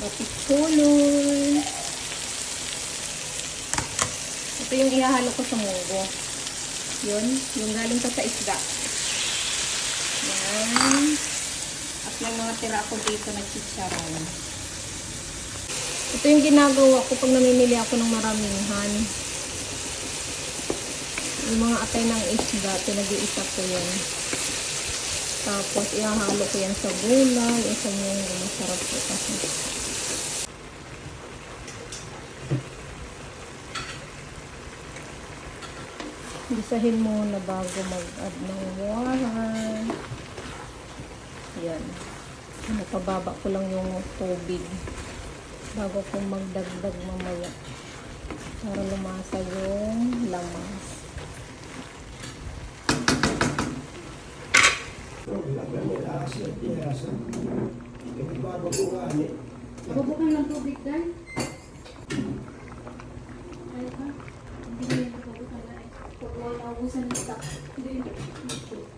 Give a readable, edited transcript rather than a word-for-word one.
Kapitulon. Ito yung ihahalo ko sa munggo. Yun, yung galing pa sa isda. Yan. At yung mga tira ko dito na chicharon. Ito yung ginagawa ko pag namimili ako ng maramihan. Yung mga atay ng isda, pinag-iisa ko yan. Tapos, ihahalo ko yan sa gulay, sa munggo. Masarap po kasi. Gisahin muna bago mag-add ng water. Yan. Napababa ko lang yung tubig bago ko magdagdag mamaya para lumasa yung lamas. Bubukan lang tubig dahil. Ay ka? Hindi mo yung bubukan na. Pag wala ubusan ng stock. Hindi.